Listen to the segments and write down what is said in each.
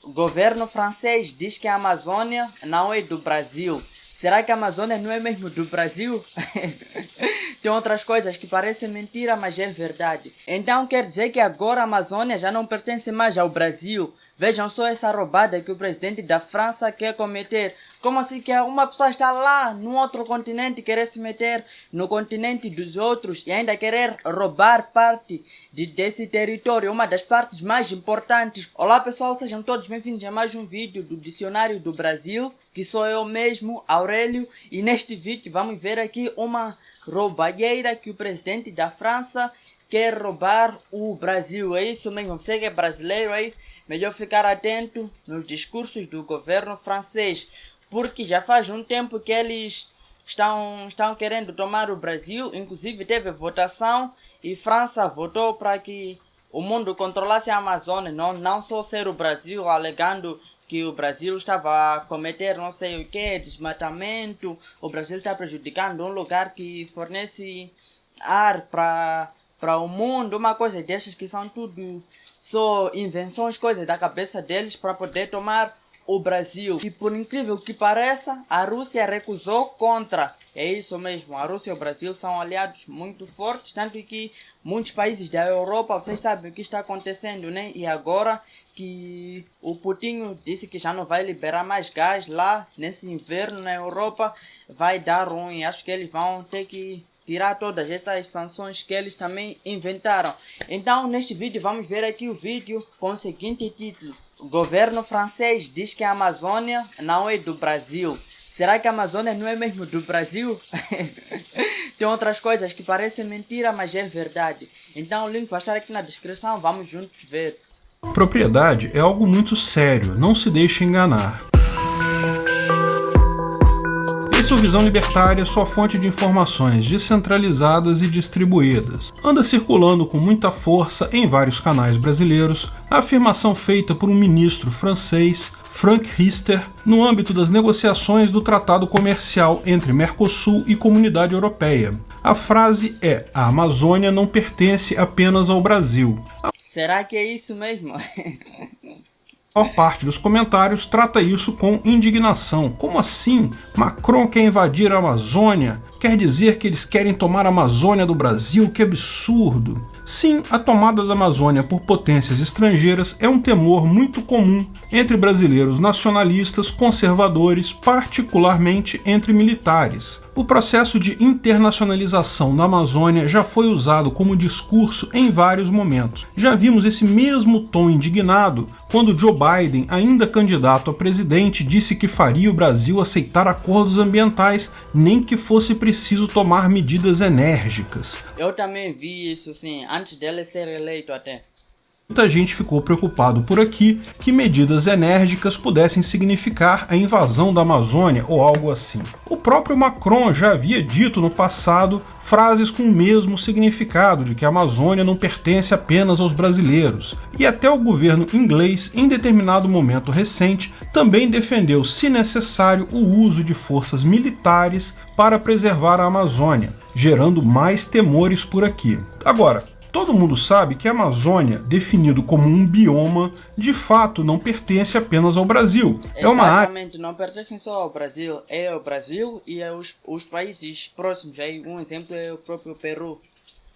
O governo francês diz que a Amazônia não é do Brasil. Será que a Amazônia não é mesmo do Brasil? Tem outras coisas que parecem mentira, mas é verdade. Então quer dizer que agora a Amazônia já não pertence mais ao Brasil. Vejam só essa roubada que o presidente da França quer cometer. Como assim que uma pessoa está lá no outro continente e querer se meter no continente dos outros e ainda querer roubar parte desse território, uma das partes mais importantes. Olá pessoal, sejam todos bem-vindos a mais um vídeo do Dicionário do Brasil, que sou eu mesmo, Aurélio, e neste vídeo vamos ver aqui uma roubalheira que o presidente da França quer roubar o Brasil. É isso mesmo, você que é brasileiro aí, melhor ficar atento nos discursos do governo francês, porque já faz um tempo que eles estão querendo tomar o Brasil. Inclusive teve votação e França votou para que o mundo controlasse a Amazônia, não só ser o Brasil, alegando que o Brasil estava a cometer não sei o que, desmatamento. O Brasil está prejudicando um lugar que fornece ar para o mundo, uma coisa dessas que são tudo só invenções, coisas da cabeça deles para poder tomar o Brasil. E por incrível que pareça, a Rússia recusou contra. É isso mesmo, a Rússia e o Brasil são aliados muito fortes, tanto que muitos países da Europa, vocês sabem o que está acontecendo, né? E agora que o Putin disse que já não vai liberar mais gás lá nesse inverno na Europa, vai dar ruim. Acho que eles vão ter que tirar todas essas sanções que eles também inventaram. Então, neste vídeo, vamos ver aqui o vídeo com o seguinte título: o governo francês diz que a Amazônia não é do Brasil. Será que a Amazônia não é mesmo do Brasil? Tem outras coisas que parecem mentira, mas é verdade. Então, o link vai estar aqui na descrição, vamos juntos ver. Propriedade é algo muito sério, não se deixe enganar. Esse é o Visão Libertária, sua fonte de informações descentralizadas e distribuídas. Anda circulando com muita força em vários canais brasileiros a afirmação feita por um ministro francês, Franck Riester, no âmbito das negociações do Tratado Comercial entre Mercosul e Comunidade Europeia. A frase é: a Amazônia não pertence apenas ao Brasil. Será que é isso mesmo? A maior parte dos comentários trata isso com indignação. Como assim? Macron quer invadir a Amazônia? Quer dizer que eles querem tomar a Amazônia do Brasil? Que absurdo! Sim, a tomada da Amazônia por potências estrangeiras é um temor muito comum entre brasileiros nacionalistas, conservadores, particularmente entre militares. O processo de internacionalização da Amazônia já foi usado como discurso em vários momentos. Já vimos esse mesmo tom indignado quando Joe Biden, ainda candidato a presidente, disse que faria o Brasil aceitar acordos ambientais, nem que fosse preciso tomar medidas enérgicas. Eu também vi isso, sim, antes dele ser eleito até. Muita gente ficou preocupado por aqui que medidas enérgicas pudessem significar a invasão da Amazônia ou algo assim. O próprio Macron já havia dito no passado frases com o mesmo significado, de que a Amazônia não pertence apenas aos brasileiros. E até o governo inglês, em determinado momento recente, também defendeu, se necessário, o uso de forças militares para preservar a Amazônia, gerando mais temores por aqui. Agora, todo mundo sabe que a Amazônia, definido como um bioma, de fato não pertence apenas ao Brasil. Exatamente, é uma área... não pertence só ao Brasil, é o Brasil e os países próximos. Aí um exemplo é o próprio Peru.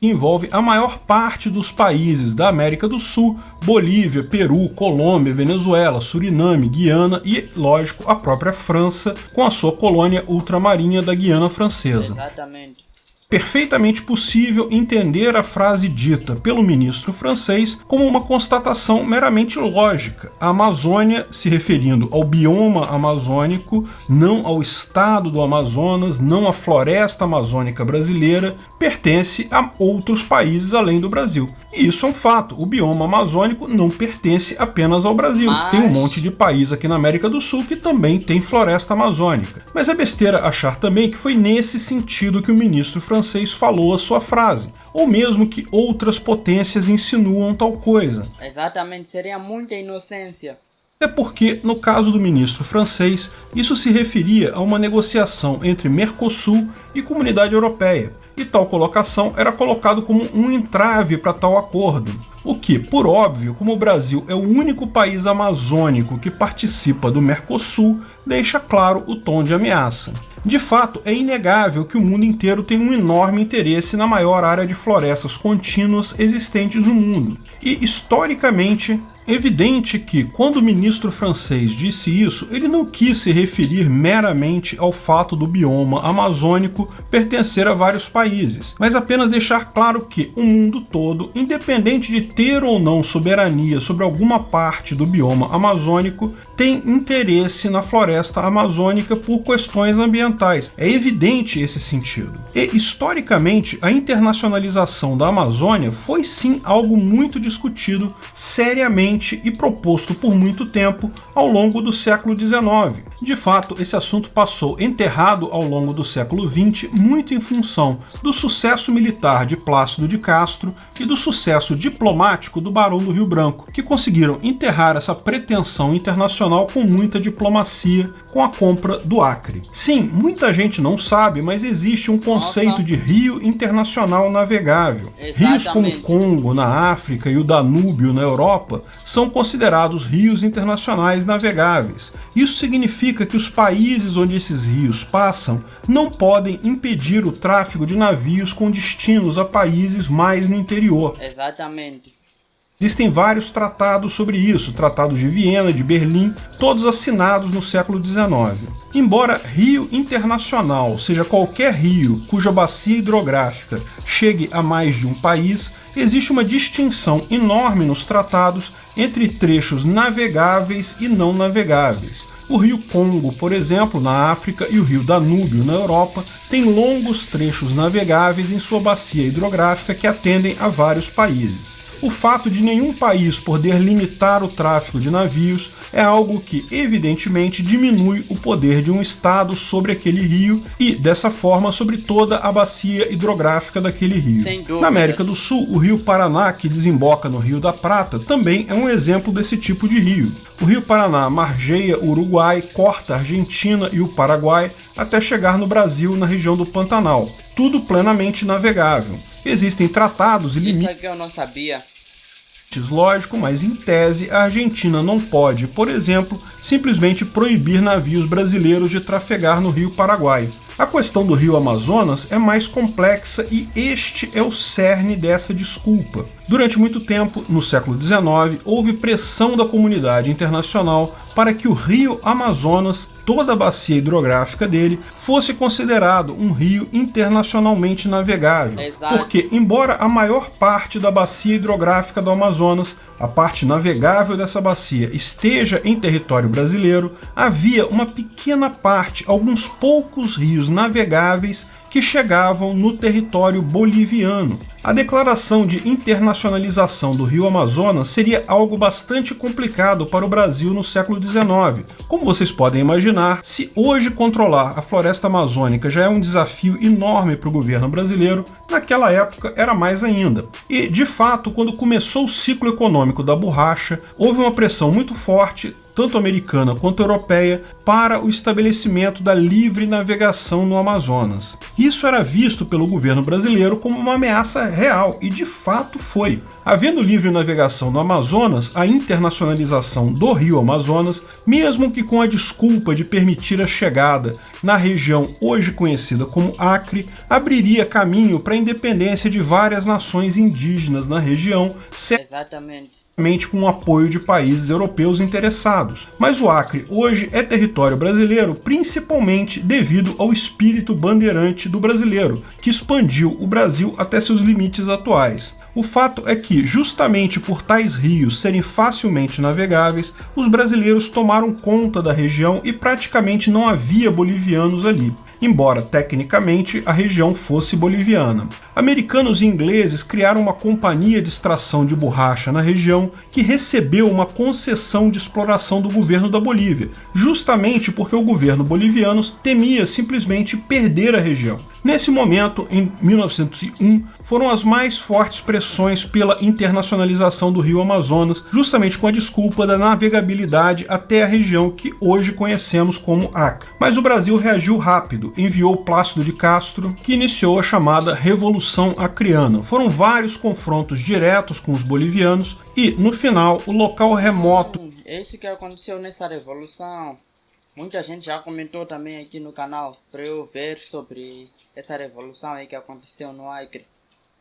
Envolve a maior parte dos países da América do Sul: Bolívia, Peru, Colômbia, Venezuela, Suriname, Guiana e, lógico, a própria França, com a sua colônia ultramarinha da Guiana Francesa. Exatamente. Perfeitamente possível entender a frase dita pelo ministro francês como uma constatação meramente lógica. A Amazônia, se referindo ao bioma amazônico, não ao estado do Amazonas, não à floresta amazônica brasileira, pertence a outros países além do Brasil. E isso é um fato, o bioma amazônico não pertence apenas ao Brasil. Tem um monte de país aqui na América do Sul que também tem floresta amazônica. Mas é besteira achar também que foi nesse sentido que o ministro francês falou a sua frase, ou mesmo que outras potências insinuam tal coisa. Exatamente, seria muita inocência. É porque, no caso do ministro francês, isso se referia a uma negociação entre Mercosul e Comunidade Europeia, e tal colocação era colocado como um entrave para tal acordo. O que, por óbvio, como o Brasil é o único país amazônico que participa do Mercosul, deixa claro o tom de ameaça. De fato, é inegável que o mundo inteiro tem um enorme interesse na maior área de florestas contínuas existentes no mundo. E, historicamente, é evidente que, quando o ministro francês disse isso, ele não quis se referir meramente ao fato do bioma amazônico pertencer a vários países, mas apenas deixar claro que o mundo todo, independente de ter ou não soberania sobre alguma parte do bioma amazônico, tem interesse na floresta amazônica por questões ambientais. É evidente esse sentido. E, historicamente, a internacionalização da Amazônia foi sim algo muito discutido seriamente e proposto por muito tempo ao longo do século XIX. De fato, esse assunto passou enterrado ao longo do século XX muito em função do sucesso militar de Plácido de Castro e do sucesso diplomático do Barão do Rio Branco, que conseguiram enterrar essa pretensão internacional com muita diplomacia com a compra do Acre. Sim, muita gente não sabe, mas existe um conceito de rio internacional navegável. Rios como o Congo, na África, e o Danúbio, na Europa, são considerados rios internacionais navegáveis. Isso significa que os países onde esses rios passam não podem impedir o tráfego de navios com destinos a países mais no interior. Exatamente. Existem vários tratados sobre isso, tratados de Viena, de Berlim, todos assinados no século XIX. Embora rio internacional seja qualquer rio cuja bacia hidrográfica chegue a mais de um país, existe uma distinção enorme nos tratados entre trechos navegáveis e não navegáveis. O rio Congo, por exemplo, na África, e o rio Danúbio, na Europa, têm longos trechos navegáveis em sua bacia hidrográfica que atendem a vários países. O fato de nenhum país poder limitar o tráfego de navios é algo que, evidentemente, diminui o poder de um Estado sobre aquele rio e, dessa forma, sobre toda a bacia hidrográfica daquele rio. Sem dúvidas. Na América do Sul, o rio Paraná, que desemboca no Rio da Prata, também é um exemplo desse tipo de rio. O rio Paraná margeia o Uruguai, corta a Argentina e o Paraguai até chegar no Brasil, na região do Pantanal. Tudo plenamente navegável. Existem tratados e limites. Isso aqui eu não sabia. Lógico, mas em tese a Argentina não pode, por exemplo, simplesmente proibir navios brasileiros de trafegar no rio Paraguai. A questão do rio Amazonas é mais complexa e este é o cerne dessa desculpa. Durante muito tempo, no século XIX, houve pressão da comunidade internacional para que o rio Amazonas, toda a bacia hidrográfica dele, fosse considerado um rio internacionalmente navegável. Exato. Porque, embora a maior parte da bacia hidrográfica do Amazonas, a parte navegável dessa bacia, esteja em território brasileiro, havia uma pequena parte, alguns poucos rios navegáveis que chegavam no território boliviano. A declaração de internacionalização do rio Amazonas seria algo bastante complicado para o Brasil no século XIX. Como vocês podem imaginar, se hoje controlar a floresta amazônica já é um desafio enorme para o governo brasileiro, naquela época era mais ainda. E, de fato, quando começou o ciclo econômico da borracha, houve uma pressão muito forte, tanto americana quanto europeia, para o estabelecimento da livre navegação no Amazonas. Isso era visto pelo governo brasileiro como uma ameaça real, e de fato foi. Havendo livre navegação no Amazonas, a internacionalização do rio Amazonas, mesmo que com a desculpa de permitir a chegada na região hoje conhecida como Acre, abriria caminho para a independência de várias nações indígenas na região, Exatamente. com o apoio de países europeus interessados. Mas o Acre hoje é território brasileiro principalmente devido ao espírito bandeirante do brasileiro, que expandiu o Brasil até seus limites atuais. O fato é que, justamente por tais rios serem facilmente navegáveis, os brasileiros tomaram conta da região e praticamente não havia bolivianos ali, embora tecnicamente a região fosse boliviana. Americanos e ingleses criaram uma companhia de extração de borracha na região que recebeu uma concessão de exploração do governo da Bolívia, justamente porque o governo boliviano temia simplesmente perder a região. Nesse momento, em 1901, foram as mais fortes pressões pela internacionalização do rio Amazonas, justamente com a desculpa da navegabilidade até a região que hoje conhecemos como Acre. Mas o Brasil reagiu rápido, enviou Plácido de Castro, que iniciou a chamada Revolução Acreana. Foram vários confrontos diretos com os bolivianos e, no final, o local remoto... É isso que aconteceu nessa revolução. Muita gente já comentou também aqui no canal para eu ver sobre essa revolução aí que aconteceu no Acre.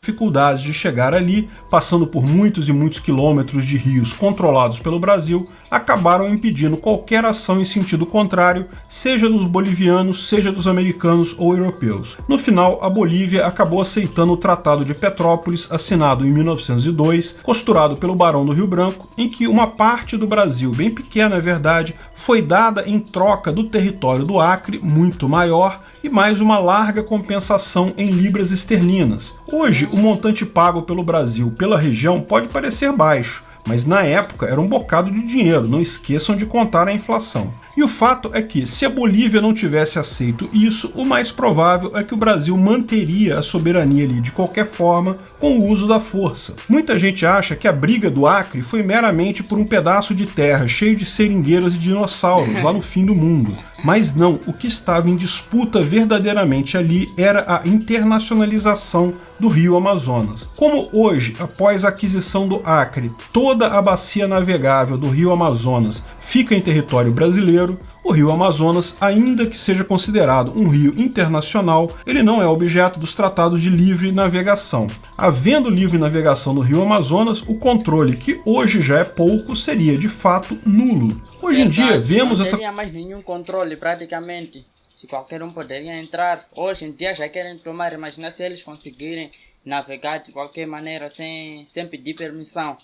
Dificuldades de chegar ali, passando por muitos e muitos quilômetros de rios controlados pelo Brasil, acabaram impedindo qualquer ação em sentido contrário, seja dos bolivianos, seja dos americanos ou europeus. No final, a Bolívia acabou aceitando o Tratado de Petrópolis, assinado em 1902, costurado pelo Barão do Rio Branco, em que uma parte do Brasil, bem pequena é verdade, foi dada em troca do território do Acre, muito maior, e mais uma larga compensação em libras esterlinas. Hoje, o montante pago pelo Brasil pela região pode parecer baixo, mas na época era um bocado de dinheiro, não esqueçam de contar a inflação. E o fato é que, se a Bolívia não tivesse aceito isso, o mais provável é que o Brasil manteria a soberania ali de qualquer forma, com o uso da força. Muita gente acha que a briga do Acre foi meramente por um pedaço de terra cheio de seringueiras e dinossauros lá no fim do mundo. Mas não, o que estava em disputa verdadeiramente ali era a internacionalização do rio Amazonas. Como hoje, após a aquisição do Acre, toda a bacia navegável do rio Amazonas fica em território brasileiro, o rio Amazonas, ainda que seja considerado um rio internacional, ele não é objeto dos tratados de livre navegação. Havendo livre navegação no rio Amazonas, o controle, que hoje já é pouco, seria de fato nulo. Hoje em dia vemos essa... Não teria mais nenhum controle praticamente. Se qualquer um poderia entrar, hoje em dia já querem tomar, imagina se eles conseguirem navegar de qualquer maneira sem pedir permissão.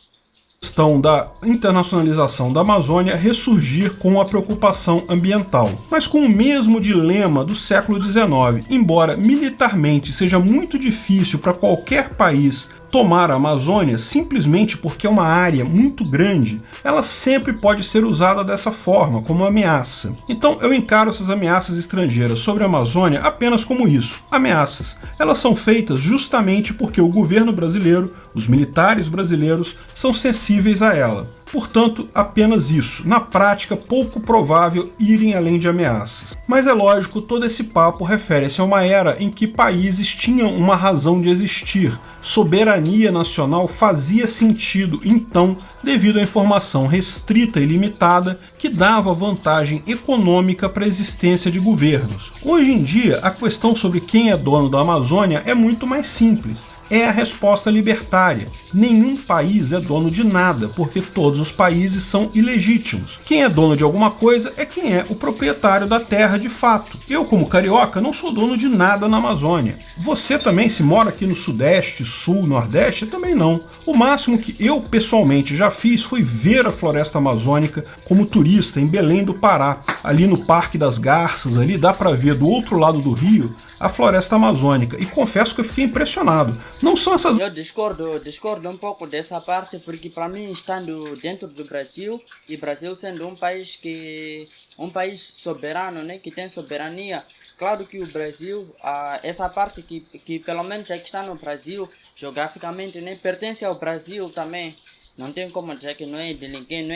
Questão da internacionalização da Amazônia ressurgir com a preocupação ambiental, mas com o mesmo dilema do século XIX. Embora militarmente seja muito difícil para qualquer país tomar a Amazônia simplesmente porque é uma área muito grande, ela sempre pode ser usada dessa forma, como ameaça. Então eu encaro essas ameaças estrangeiras sobre a Amazônia apenas como isso, ameaças. Elas são feitas justamente porque o governo brasileiro, os militares brasileiros, são sensíveis a ela. Portanto, apenas isso. Na prática, pouco provável irem além de ameaças. Mas é lógico, todo esse papo refere-se a uma era em que países tinham uma razão de existir. Soberania nacional fazia sentido, então, devido à informação restrita e limitada que dava vantagem econômica para a existência de governos. Hoje em dia, a questão sobre quem é dono da Amazônia é muito mais simples. É a resposta libertária. Nenhum país é dono de nada, porque todos os países são ilegítimos. Quem é dono de alguma coisa é quem é o proprietário da terra de fato. Eu, como carioca, não sou dono de nada na Amazônia. Você também, se mora aqui no Sudeste, Sul, Nordeste, também não. O máximo que eu pessoalmente já fiz foi ver a floresta amazônica como turista em Belém do Pará. Ali no Parque das Garças, ali dá para ver do outro lado do rio a floresta amazônica, e confesso que eu fiquei impressionado. Não são essas... Eu discordo um pouco dessa parte, porque para mim, estando dentro do Brasil, e Brasil sendo um país soberano, né, que tem soberania, claro que o Brasil, essa parte que pelo menos é que está no Brasil, geograficamente, né, pertence ao Brasil também. Não tem como dizer que não é de ninguém,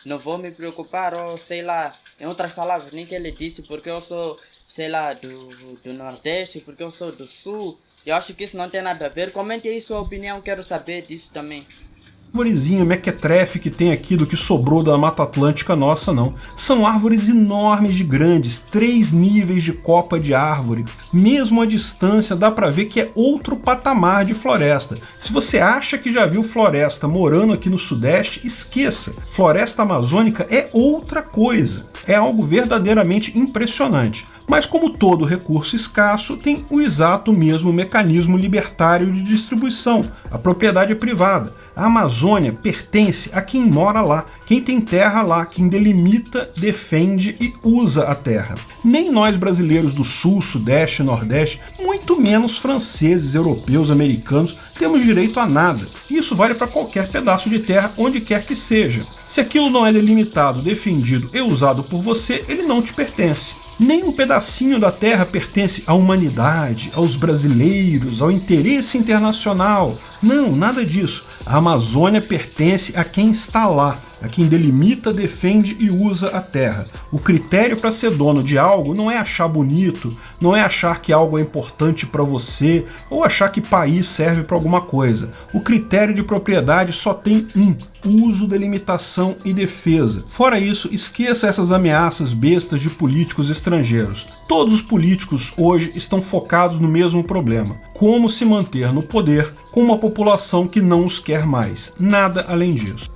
não vou me preocupar, ou sei lá, em outras palavras, nem que ele disse, porque eu sou, sei lá, do Nordeste, porque eu sou do Sul. Eu acho que isso não tem nada a ver. Comente aí sua opinião, quero saber disso também. Árvorezinha mequetrefe que tem aqui do que sobrou da Mata Atlântica nossa, não. São árvores enormes de grandes, 3 níveis de copa de árvore. Mesmo à distância dá pra ver que é outro patamar de floresta. Se você acha que já viu floresta morando aqui no Sudeste, esqueça. Floresta amazônica é outra coisa. É algo verdadeiramente impressionante. Mas como todo recurso escasso, tem o exato mesmo mecanismo libertário de distribuição, a propriedade privada. A Amazônia pertence a quem mora lá, quem tem terra lá, quem delimita, defende e usa a terra. Nem nós brasileiros do Sul, Sudeste e Nordeste, muito menos franceses, europeus, americanos, temos direito a nada. Isso vale para qualquer pedaço de terra, onde quer que seja. Se aquilo não é delimitado, defendido e usado por você, ele não te pertence. Nem um pedacinho da terra pertence à humanidade, aos brasileiros, ao interesse internacional. Não, nada disso. A Amazônia pertence a quem está lá, a quem delimita, defende e usa a terra. O critério para ser dono de algo não é achar bonito, não é achar que algo é importante para você ou achar que país serve para alguma coisa. O critério de propriedade só tem um: uso, delimitação e defesa. Fora isso, esqueça essas ameaças bestas de políticos estrangeiros. Todos os políticos hoje estão focados no mesmo problema: como se manter no poder com uma população que não os quer mais. Nada além disso.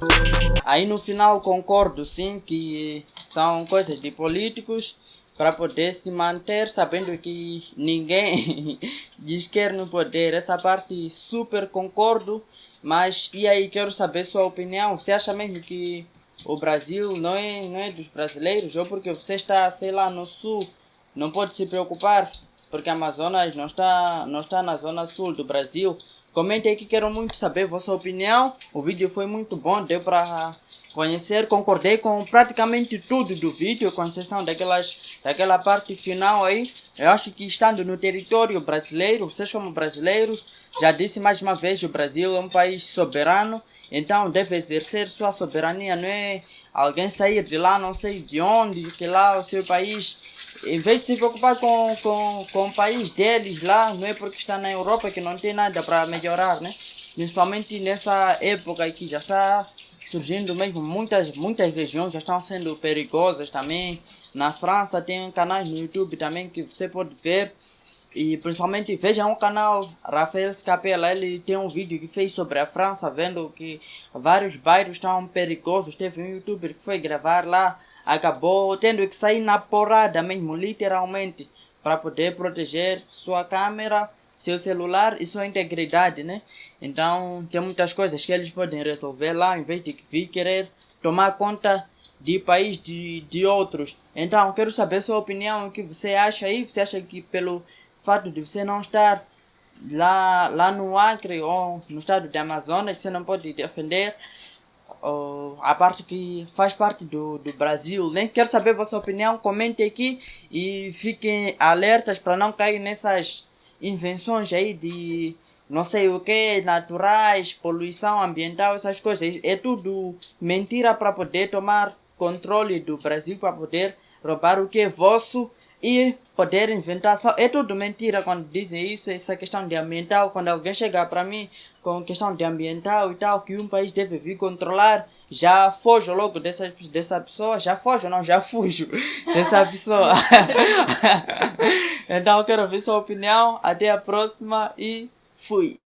Aí no final concordo sim que são coisas de políticos para poder se manter, sabendo que ninguém lhes quer no poder. Essa parte super concordo, mas e aí, quero saber sua opinião. Você acha mesmo que o Brasil não é dos brasileiros? Ou porque você está, sei lá, no sul, não pode se preocupar porque a Amazonas não está na zona sul do Brasil? Comente aí que quero muito saber vossa opinião. O vídeo foi muito bom, deu para conhecer, concordei com praticamente tudo do vídeo, com exceção daquela parte final aí. Eu acho que estando no território brasileiro, vocês como brasileiros, já disse mais uma vez, o Brasil é um país soberano, então deve exercer sua soberania, não é alguém sair de lá, não sei de onde, que lá o seu país, em vez de se preocupar com o país deles lá, não é porque está na Europa que não tem nada para melhorar, né? Principalmente nessa época aqui, já está surgindo mesmo muitas regiões, já estão sendo perigosas também. Na França tem canais no YouTube também que você pode ver. E principalmente veja um canal, Rafael Scapella, ele tem um vídeo que fez sobre a França, vendo que vários bairros estão perigosos. Teve um youtuber que foi gravar lá, acabou tendo que sair na porrada mesmo, literalmente, para poder proteger sua câmera, seu celular e sua integridade, né? Então tem muitas coisas que eles podem resolver lá, em vez de vir querer tomar conta de país de outros. Então quero saber sua opinião, o que você acha aí. Você acha que pelo fato de você não estar lá no Acre ou no estado de Amazonas, você não pode defender a parte que faz parte do Brasil, né? Quero saber a vossa opinião, comente aqui e fiquem alertas para não cair nessas invenções aí de não sei o que, naturais, poluição ambiental, essas coisas. É tudo mentira para poder tomar controle do Brasil, para poder roubar o que é vosso e poder inventar. É tudo mentira quando dizem isso, essa questão de ambiental. Quando alguém chegar para mim com questão de ambiental e tal, que um país deve vir controlar, já fojo logo dessa pessoa. Já fujo dessa pessoa. Então eu quero ver sua opinião. Até a próxima e fui.